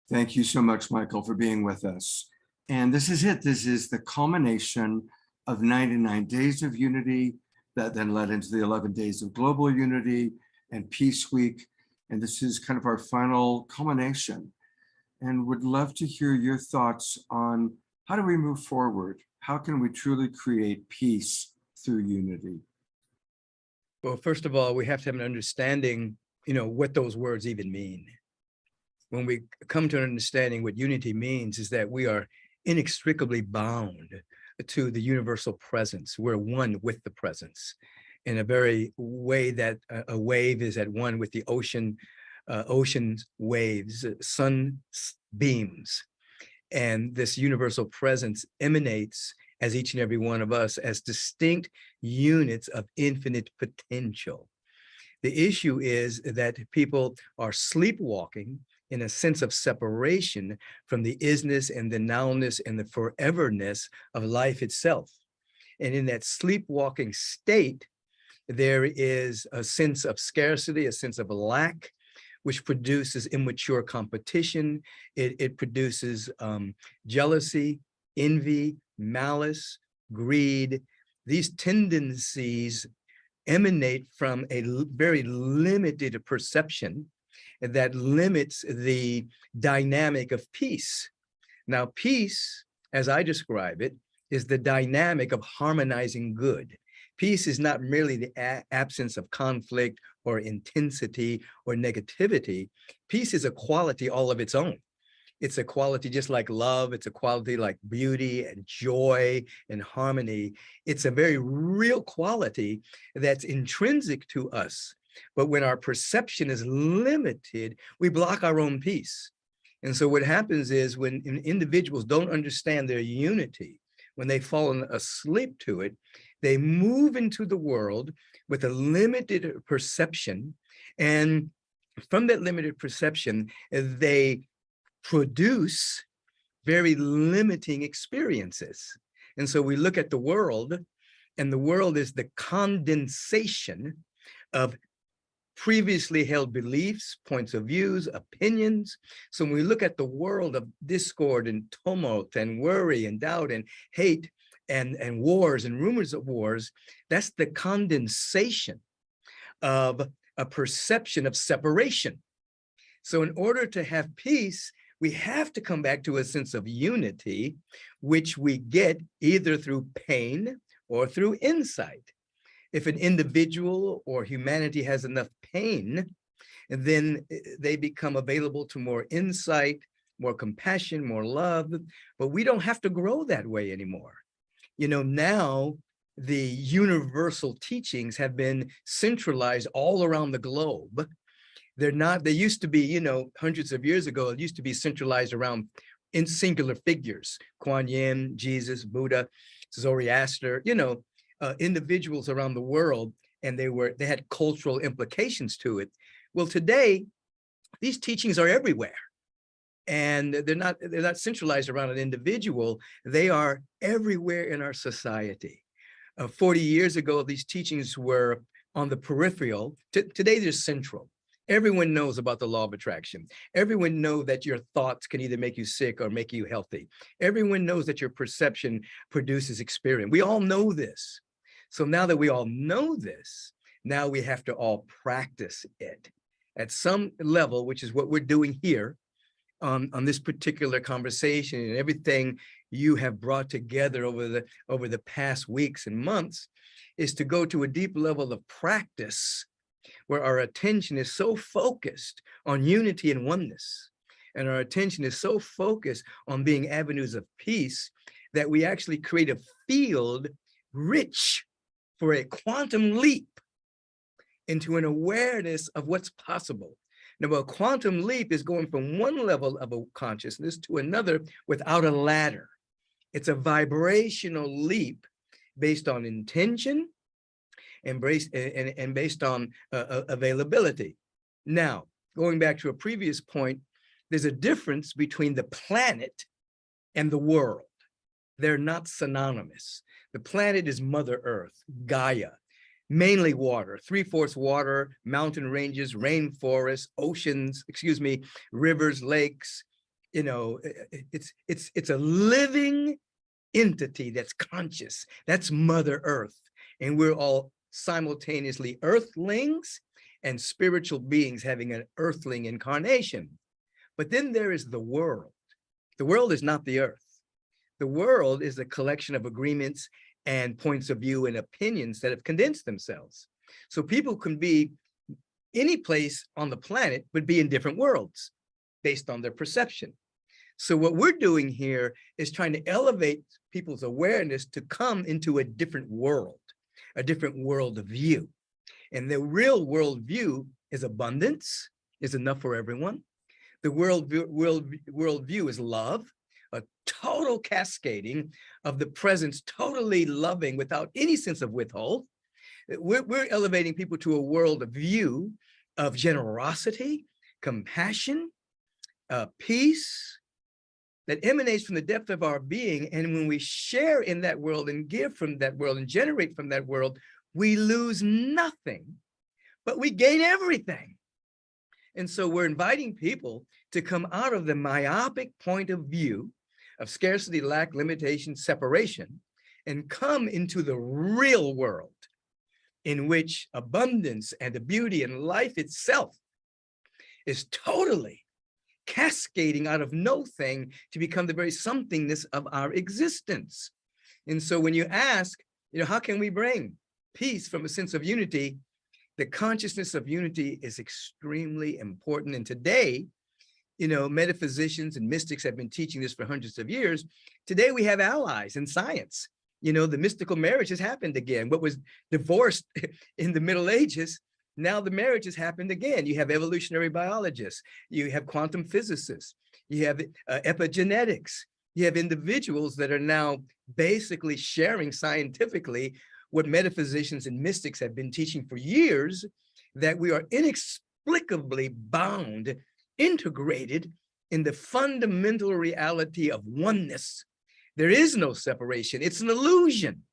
Thank you so much, Michael, for being with us. And this is it. This is the culmination of 99 days of unity that then led into the 11 days of global unity and Peace Week. And this is kind of our final culmination. And would love to hear your thoughts on how do we move forward? How can we truly create peace through unity? Well, first of all, we have to have an understanding, what those words even mean. When we come to an understanding what unity means is that we are inextricably bound to the universal presence. We're one with the presence in a very way that a wave is at one with the ocean, ocean's waves, sun beams. And this universal presence emanates as each and every one of us as distinct units of infinite potential. The issue is that people are sleepwalking in a sense of separation from the isness and the nowness and the foreverness of life itself. And in that sleepwalking state, there is a sense of scarcity, a sense of lack, which produces immature competition. It produces jealousy, envy, malice, greed. These tendencies emanate from a very limited perception that limits the dynamic of peace. Now, peace, as I describe it, is the dynamic of harmonizing good. Peace is not merely the absence of conflict or intensity or negativity. Peace is a quality all of its own. It's a quality just like love. It's a quality like beauty and joy and harmony. It's a very real quality that's intrinsic to us. But when our perception is limited, we block our own peace. And so what happens is when individuals don't understand their unity, when they've fallen asleep to it, they move into the world with a limited perception. And from that limited perception, they produce very limiting experiences. And so we look at the world, and the world is the condensation of previously held beliefs, points of views, opinions. So when we look at the world of discord and tumult and worry and doubt and hate and wars and rumors of wars, that's the condensation of a perception of separation. So in order to have peace, we have to come back to a sense of unity, which we get either through pain or through insight. If an individual or humanity has enough pain, then they become available to more insight, more compassion, more love, but we don't have to grow that way anymore. Now the universal teachings have been centralized all around the globe. They're not, they used to be, hundreds of years ago, it used to be centralized around in singular figures, Kuan Yin, Jesus, Buddha, Zoroaster, individuals around the world, and they had cultural implications to it. Well, today, these teachings are everywhere. And they're not centralized around an individual. They are everywhere in our society. 40 years ago, these teachings were on the peripheral. Today, they're central. Everyone knows about the law of attraction. Everyone knows that your thoughts can either make you sick or make you healthy. Everyone knows that your perception produces experience. We all know this. So now that we all know this, now we have to all practice it at some level, which is what we're doing here on this particular conversation, and everything you have brought together over the past weeks and months is to go to a deep level of practice where our attention is so focused on unity and oneness, and our attention is so focused on being avenues of peace that we actually create a field rich for a quantum leap into an awareness of what's possible. Now, a quantum leap is going from one level of a consciousness to another without a ladder. It's a vibrational leap based on intention and based on availability. Now, going back to a previous point, there's a difference between the planet and the world. They're not synonymous. The planet is Mother Earth, Gaia, mainly water, 3/4 water, mountain ranges, rainforests, oceans, rivers, lakes, it's a living entity that's conscious. That's Mother Earth. And we're all simultaneously earthlings and spiritual beings having an earthling incarnation. But then there is the world. The world is not the earth. The world is a collection of agreements and points of view and opinions that have condensed themselves. So people can be any place on the planet, but be in different worlds based on their perception. So what we're doing here is trying to elevate people's awareness to come into a different world of view. And the real world view is abundance, is enough for everyone. The world view is love, a total cascading of the presence, totally loving without any sense of withhold. We're elevating people to a world of view of generosity, compassion, peace, that emanates from the depth of our being. And when we share in that world and give from that world and generate from that world, we lose nothing, but we gain everything. And so we're inviting people to come out of the myopic point of view of scarcity, lack, limitation, separation, and come into the real world in which abundance and the beauty and life itself is totally cascading out of no thing to become the very somethingness of our existence. And so when you ask, how can we bring peace from a sense of unity? The consciousness of unity is extremely important. And today, metaphysicians and mystics have been teaching this for hundreds of years. Today, we have allies in science. The mystical marriage has happened again. What was divorced in the Middle Ages, now the marriage has happened again. You have evolutionary biologists, you have quantum physicists, you have epigenetics, you have individuals that are now basically sharing scientifically what metaphysicians and mystics have been teaching for years, that we are inexplicably bound, integrated in the fundamental reality of oneness. There is no separation. It's an illusion.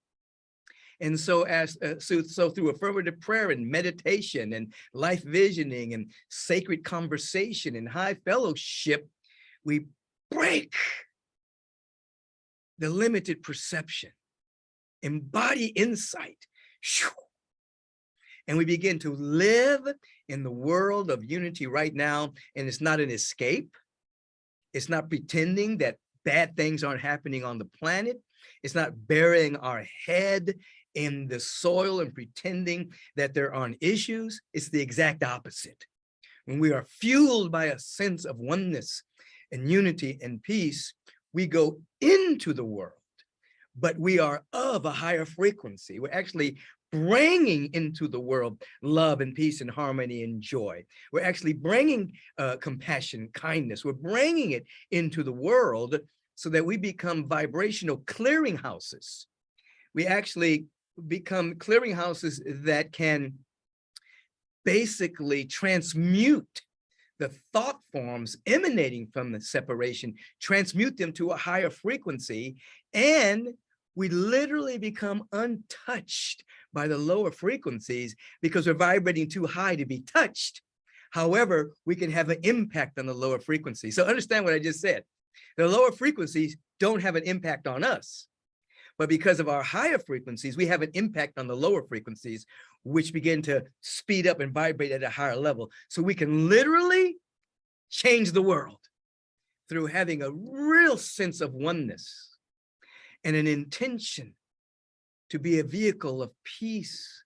And so so through affirmative prayer and meditation and life visioning and sacred conversation and high fellowship, we break the limited perception, embody insight, and we begin to live in the world of unity right now. And it's not an escape. It's not pretending that bad things aren't happening on the planet. It's not burying our head in the soil and pretending that there aren't issues. It's the exact opposite. When we are fueled by a sense of oneness and unity and peace, we go into the world, but we are of a higher frequency. We're actually bringing into the world love and peace and harmony and joy. We're actually bringing compassion, kindness. We're bringing it into the world so that we become vibrational clearinghouses. We actually become clearinghouses that can basically transmute the thought forms emanating from the separation, transmute them to a higher frequency, and we literally become untouched by the lower frequencies because we're vibrating too high to be touched. However, we can have an impact on the lower frequencies. So understand what I just said. The lower frequencies don't have an impact on us, but because of our higher frequencies, we have an impact on the lower frequencies, which begin to speed up and vibrate at a higher level. So we can literally change the world through having a real sense of oneness and an intention to be a vehicle of peace,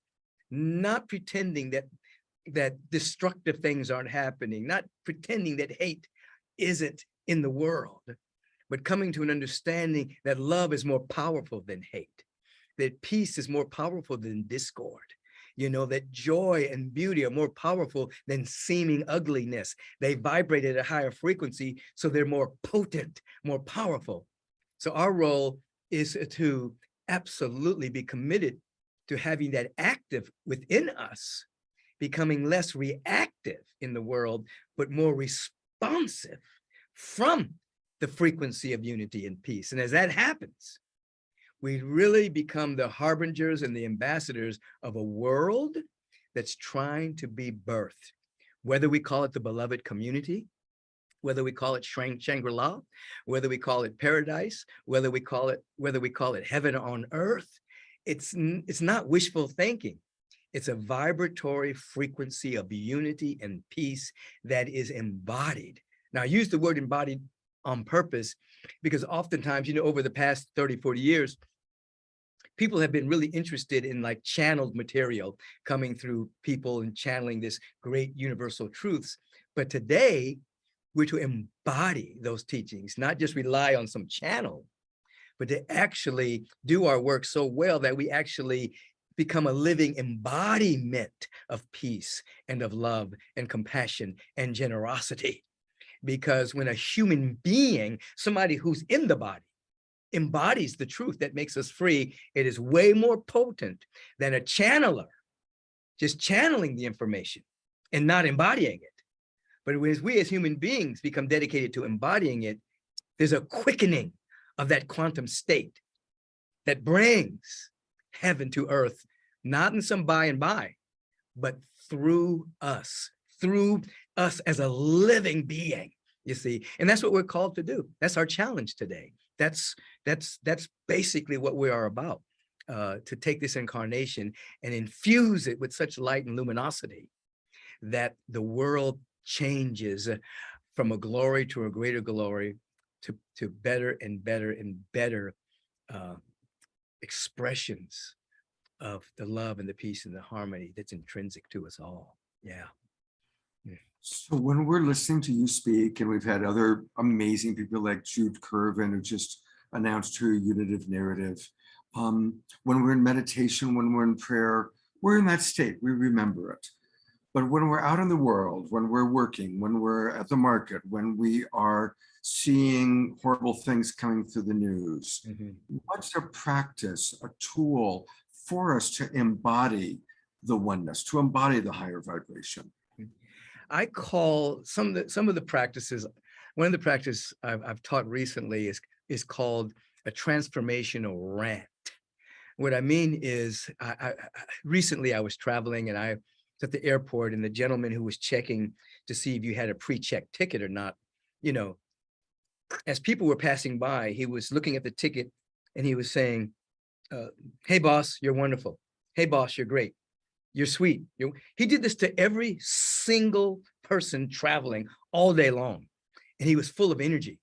not pretending that destructive things aren't happening, not pretending that hate isn't in the world, but coming to an understanding that love is more powerful than hate, that peace is more powerful than discord, that joy and beauty are more powerful than seeming ugliness. They vibrate at a higher frequency, so they're more potent, more powerful. So our role is to absolutely be committed to having that active within us, becoming less reactive in the world, but more responsive from the frequency of unity and peace. And as that happens, we really become the harbingers and the ambassadors of a world that's trying to be birthed, whether we call it the beloved community, whether we call it Shangri-La, whether we call it paradise, whether we call it heaven on earth. It's not wishful thinking. It's a vibratory frequency of unity and peace that is embodied. Now, I use the word embodied on purpose because oftentimes, over the past 30, 40 years, people have been really interested in like channeled material coming through people and channeling this great universal truths. But today, we're to embody those teachings, not just rely on some channel, but to actually do our work so well that we actually become a living embodiment of peace and of love and compassion and generosity. Because when a human being, somebody who's in the body, embodies the truth that makes us free, it is way more potent than a channeler just channeling the information and not embodying it. But as we as human beings become dedicated to embodying it, there's a quickening of that quantum state that brings heaven to earth, not in some by and by, but through us as a living being, you see. And that's what we're called to do. That's our challenge today. That's basically what we are about, to take this incarnation and infuse it with such light and luminosity that the world changes from a glory to a greater glory, to better and better and better expressions of the love and the peace and the harmony that's intrinsic to us all. Yeah. So when we're listening to you speak, and we've had other amazing people like Jude Curvin, who just announced her unitive narrative, when we're in meditation, when we're in prayer, we're in that state, we remember it. But when we're out in the world, when we're working, when we're at the market, when we are seeing horrible things coming through the news, what's a practice, a tool for us to embody the oneness, to embody the higher vibration? I call some of the practices, one of the practices I've taught recently is called a transformational rant. What I mean is, recently I was traveling and I was at the airport, and the gentleman who was checking to see if you had a pre-checked ticket or not, as people were passing by, he was looking at the ticket and he was saying, hey boss, you're wonderful. Hey boss, you're great. You're sweet. He did this to every single person traveling all day long. And he was full of energy.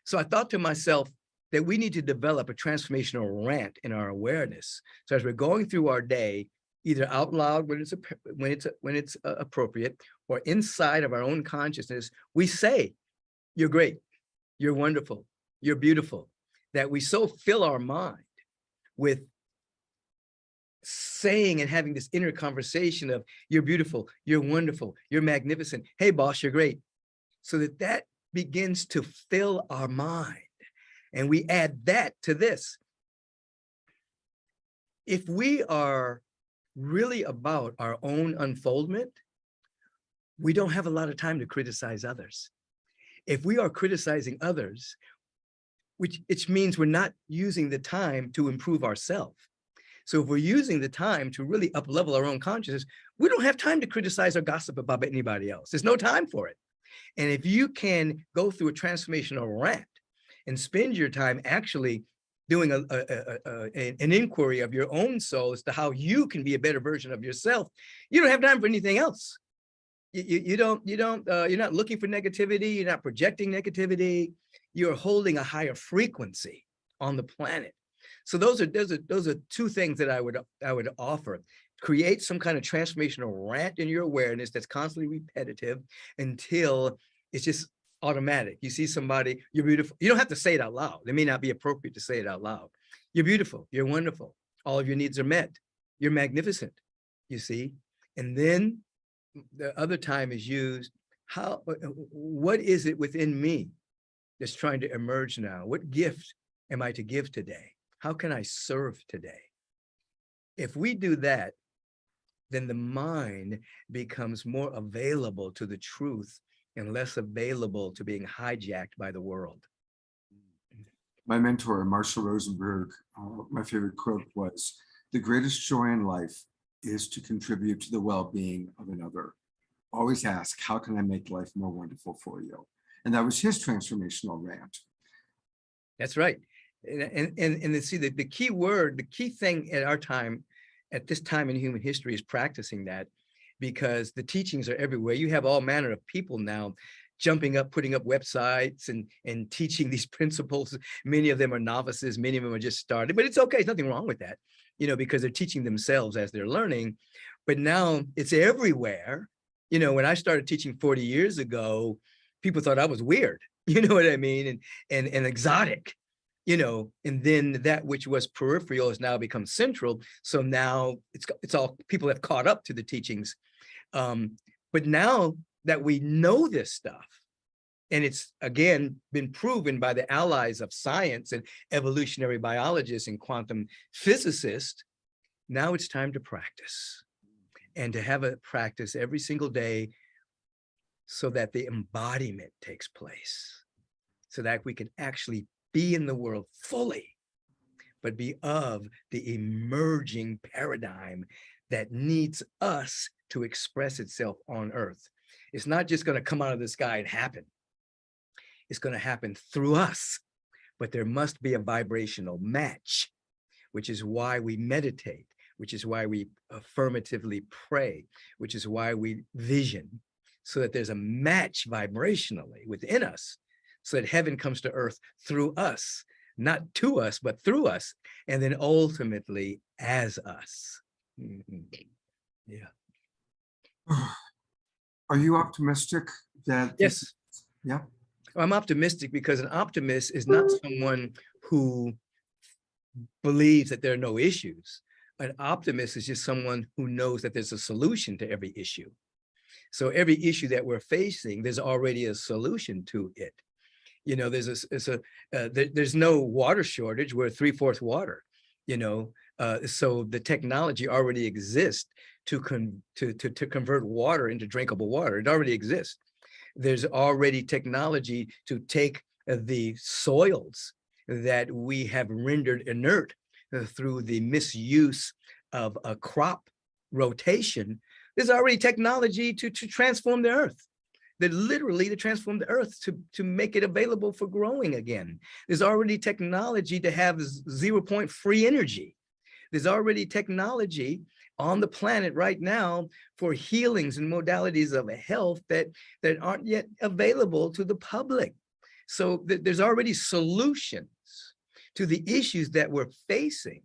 So I thought to myself that we need to develop a transformational rant in our awareness. So as we're going through our day, either out loud when it's appropriate, or inside of our own consciousness, we say, you're great, you're wonderful, you're beautiful, that we so fill our mind with saying and having this inner conversation of you're beautiful, you're wonderful, you're magnificent, hey boss, you're great, so that begins to fill our mind. And we add that to this. If we are really about our own unfoldment, we don't have a lot of time to criticize others. If we are criticizing others, which means we're not using the time to improve ourselves. So if we're using the time to really up-level our own consciousness, we don't have time to criticize or gossip about anybody else. There's no time for it. And if you can go through a transformational rant and spend your time actually doing an inquiry of your own soul as to how you can be a better version of yourself, you don't have time for anything else. You're not looking for negativity. You're not projecting negativity. You're holding a higher frequency on the planet. So those are two things that I would offer. Create some kind of transformational rant in your awareness that's constantly repetitive until it's just automatic. You see somebody, you're beautiful. You don't have to say it out loud. It may not be appropriate to say it out loud. You're beautiful. You're wonderful. All of your needs are met. You're magnificent. You see? And then the other time is used, what is it within me that's trying to emerge now? What gift am I to give today? How can I serve today? If we do that, then the mind becomes more available to the truth and less available to being hijacked by the world. My mentor, Marshall Rosenberg, my favorite quote was, the greatest joy in life is to contribute to the well-being of another. Always ask, how can I make life more wonderful for you? And that was his transformational rant. That's right. And see, the key word, the key thing at our time, at this time in human history, is practicing that, because the teachings are everywhere. You have all manner of people now jumping up, putting up websites and teaching these principles. Many of them are novices, many of them are just started, but it's okay. There's nothing wrong with that, because they're teaching themselves as they're learning. But now it's everywhere. When I started teaching 40 years ago, people thought I was weird, you know what I mean? And exotic, and then that which was peripheral has now become central. So now it's all, people have caught up to the teachings. But now that we know this stuff, and it's again been proven by the allies of science and evolutionary biologists and quantum physicists, now it's time to practice, and to have a practice every single day, so that the embodiment takes place, so that we can actually be in the world fully, but be of the emerging paradigm that needs us to express itself on earth. It's not just going to come out of the sky and happen. It's going to happen through us, but there must be a vibrational match, which is why we meditate, which is why we affirmatively pray, which is why we vision, so that there's a match vibrationally within us, so that heaven comes to earth through us, not to us, but through us, and then ultimately as us. Yeah. Are you optimistic that? Yes. Yeah. I'm optimistic because an optimist is not someone who believes that there are no issues. An optimist is just someone who knows that there's a solution to every issue. So every issue that we're facing, there's already a solution to it. There's no water shortage. We're 3/4 water. So the technology already exists to convert water into drinkable water. It already exists. There's already technology to take the soils that we have rendered inert through the misuse of a crop rotation. There's already technology to transform the earth, that literally to transform the earth, to make it available for growing again. There's already technology to have 0 point free energy. There's already technology on the planet right now for healings and modalities of health that aren't yet available to the public. So there's already solutions to the issues that we're facing.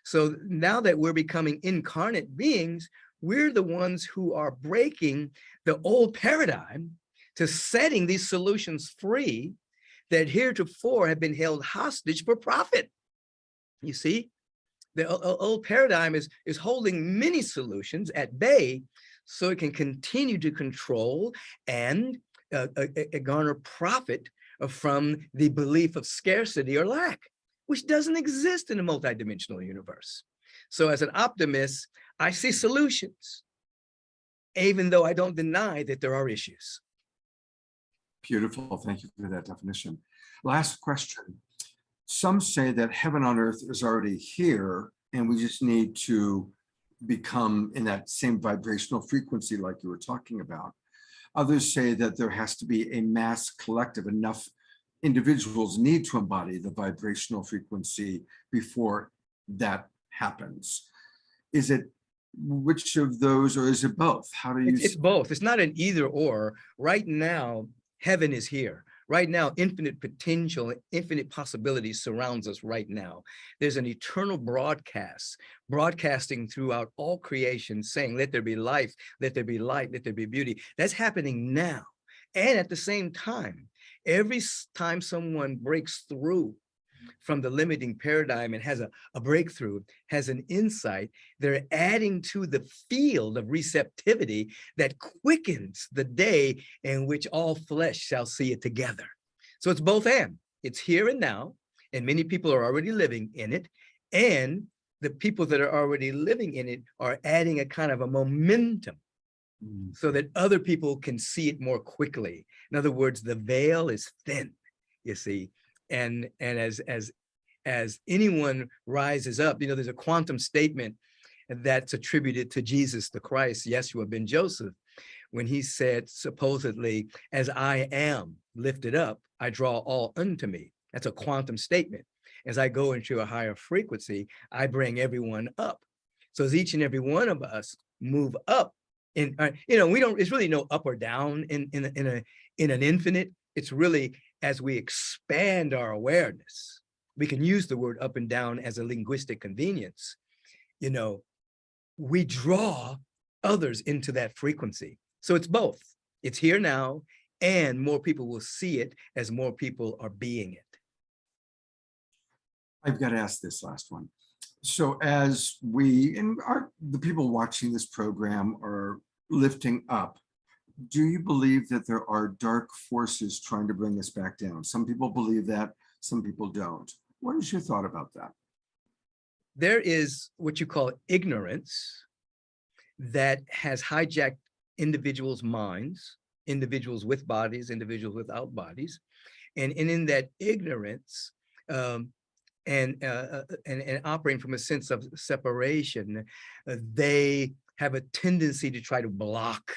So now that we're becoming incarnate beings, we're the ones who are breaking the old paradigm to setting these solutions free that heretofore have been held hostage for profit. You see, the old paradigm is holding many solutions at bay so it can continue to control and garner profit from the belief of scarcity or lack, which doesn't exist in a multidimensional universe. So as an optimist, I see solutions, even though I don't deny that there are issues. Beautiful. Thank you for that definition. Last question. Some say that heaven on earth is already here, and we just need to become in that same vibrational frequency like you were talking about. Others say that there has to be a mass collective, enough individuals need to embody the vibrational frequency before that happens. Is it which of those, or is it both? How do you? It's both. It's not an either or. Right now, heaven is here. Right now, infinite potential, infinite possibilities surrounds us right now. There's an eternal broadcasting throughout all creation, saying, let there be life, let there be light, let there be beauty. That's happening now. And at the same time, every time someone breaks through from the limiting paradigm and has a breakthrough, has an insight, they're adding to the field of receptivity that quickens the day in which all flesh shall see it together. So it's both and. It's here and now, and many people are already living in it, and the people that are already living in it are adding a kind of a momentum so that other people can see it more quickly. In other words, the veil is thin, you see. And as anyone rises up, there's a quantum statement that's attributed to Jesus the Christ, Yeshua ben Joseph, when he said supposedly, as I am, lifted up, I draw all unto me. That's a quantum statement. As I go into a higher frequency, I bring everyone up. So as each and every one of us move up, and we don't, it's really no up or down in an infinite. It's really as we expand our awareness. We can use the word up and down as a linguistic convenience. We draw others into that frequency. So it's both. It's here now, and more people will see it as more people are being it. I've got to ask this last one. So as we, and the people watching this program are lifting up, do you believe that there are dark forces trying to bring us back down? Some people believe that, some people don't. What is your thought about that? There is what you call ignorance that has hijacked individuals' minds, individuals with bodies, individuals without bodies. And in that ignorance, and operating from a sense of separation, they have a tendency to try to block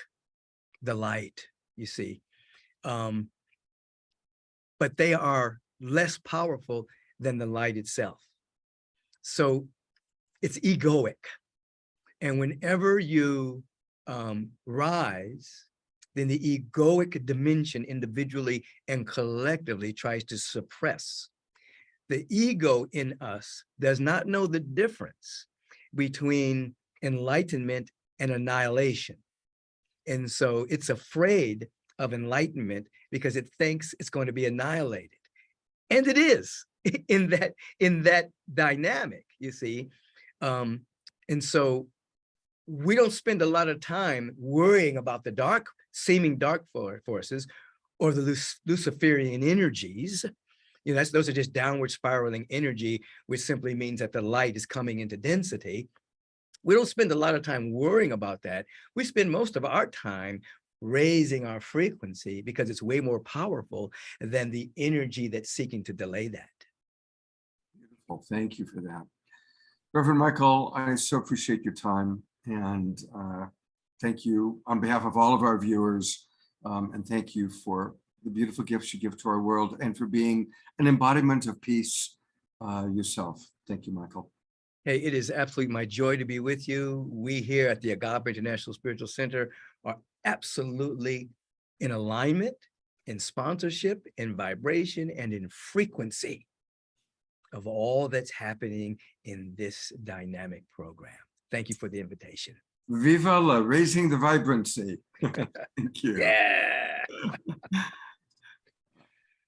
the light, you see. But they are less powerful than the light itself. So it's egoic. And whenever you rise, then the egoic dimension individually and collectively tries to suppress. The ego in us does not know the difference between enlightenment and annihilation. And so it's afraid of enlightenment because it thinks it's going to be annihilated. And it is in that dynamic, you see. And so we don't spend a lot of time worrying about the seeming dark forces or the Luciferian energies. Those are just downward spiraling energy, which simply means that the light is coming into density. We don't spend a lot of time worrying about that. We spend most of our time raising our frequency because it's way more powerful than the energy that's seeking to delay that. Beautiful. Thank you for that. Reverend Michael, I so appreciate your time, and thank you on behalf of all of our viewers, and thank you for the beautiful gifts you give to our world and for being an embodiment of peace yourself. Thank you, Michael. Hey, it is absolutely my joy to be with you. We here at the Agape International Spiritual Center are absolutely in alignment, in sponsorship, in vibration, and in frequency of all that's happening in this dynamic program. Thank you for the invitation. Viva la raising the vibrancy. Thank you. Yeah.